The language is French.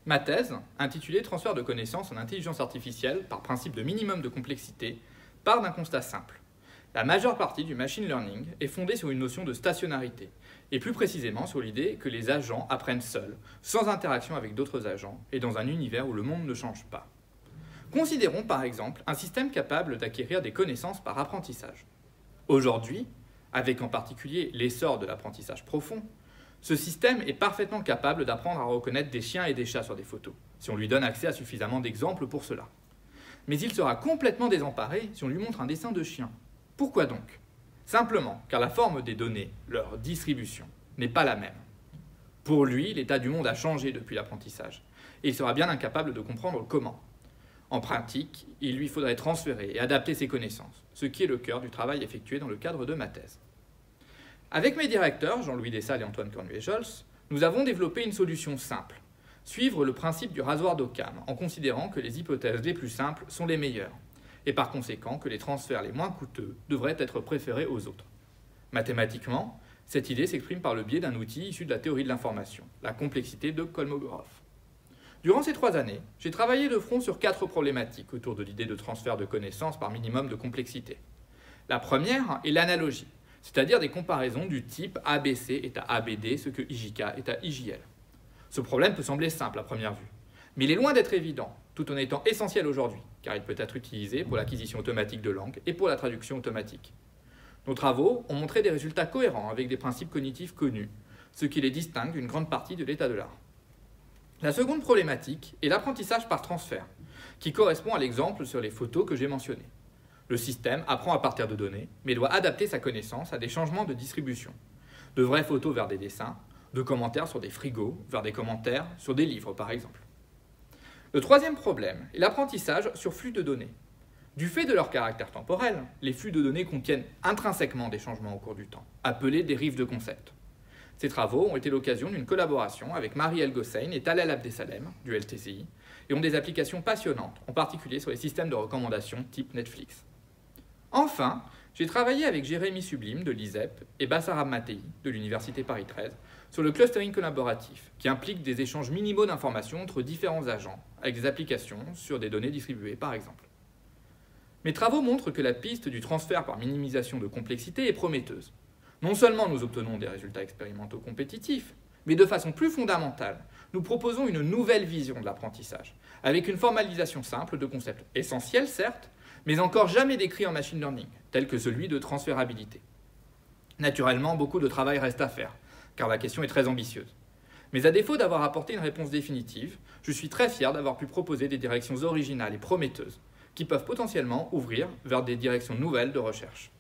Ma thèse, intitulée Transfert de connaissances en intelligence artificielle par principe de minimum de complexité, part d'un constat simple. La majeure partie du machine learning est fondée sur une notion de stationnarité, et plus précisément sur l'idée que les agents apprennent seuls, sans interaction avec d'autres agents, et dans un univers où le monde ne change pas. Considérons par exemple un système capable d'acquérir des connaissances par apprentissage. Aujourd'hui, avec en particulier l'essor de l'apprentissage profond, ce système est parfaitement capable d'apprendre à reconnaître des chiens et des chats sur des photos, si on lui donne accès à suffisamment d'exemples pour cela. Mais il sera complètement désemparé si on lui montre un dessin de chien. Pourquoi donc? Simplement car la forme des données, leur distribution, n'est pas la même. Pour lui, l'état du monde a changé depuis l'apprentissage, et il sera bien incapable de comprendre comment. En pratique, il lui faudrait transférer et adapter ses connaissances, ce qui est le cœur du travail effectué dans le cadre de ma thèse. Avec mes directeurs, Jean-Louis Dessalles et Antoine Cornuet-Jols, nous avons développé une solution simple, suivre le principe du rasoir d'Occam, en considérant que les hypothèses les plus simples sont les meilleures, et par conséquent que les transferts les moins coûteux devraient être préférés aux autres. Mathématiquement, cette idée s'exprime par le biais d'un outil issu de la théorie de l'information, la complexité de Kolmogorov. Durant ces 3 années, j'ai travaillé de front sur 4 problématiques autour de l'idée de transfert de connaissances par minimum de complexité. La première est l'analogie, c'est-à-dire des comparaisons du type ABC est à ABD ce que IJK est à IJL. Ce problème peut sembler simple à première vue, mais il est loin d'être évident, tout en étant essentiel aujourd'hui, car il peut être utilisé pour l'acquisition automatique de langue et pour la traduction automatique. Nos travaux ont montré des résultats cohérents avec des principes cognitifs connus, ce qui les distingue d'une grande partie de l'état de l'art. La seconde problématique est l'apprentissage par transfert, qui correspond à l'exemple sur les photos que j'ai mentionné. Le système apprend à partir de données, mais doit adapter sa connaissance à des changements de distribution. De vraies photos vers des dessins, de commentaires sur des frigos vers des commentaires sur des livres, par exemple. Le troisième problème est l'apprentissage sur flux de données. Du fait de leur caractère temporel, les flux de données contiennent intrinsèquement des changements au cours du temps, appelés dérives de concepts. Ces travaux ont été l'occasion d'une collaboration avec Marie El-Gossein et Talal Abdesalem, du LTCI, et ont des applications passionnantes, en particulier sur les systèmes de recommandation type Netflix. Enfin, j'ai travaillé avec Jérémy Sublime de l'ISEP et Bassarab Matei de l'Université Paris 13 sur le clustering collaboratif, qui implique des échanges minimaux d'informations entre différents agents, avec des applications sur des données distribuées par exemple. Mes travaux montrent que la piste du transfert par minimisation de complexité est prometteuse. Non seulement nous obtenons des résultats expérimentaux compétitifs, mais de façon plus fondamentale, nous proposons une nouvelle vision de l'apprentissage, avec une formalisation simple de concepts essentiels certes, mais encore jamais décrits en machine learning, tels que celui de transférabilité. Naturellement, beaucoup de travail reste à faire, car la question est très ambitieuse. Mais à défaut d'avoir apporté une réponse définitive, je suis très fier d'avoir pu proposer des directions originales et prometteuses, qui peuvent potentiellement ouvrir vers des directions nouvelles de recherche.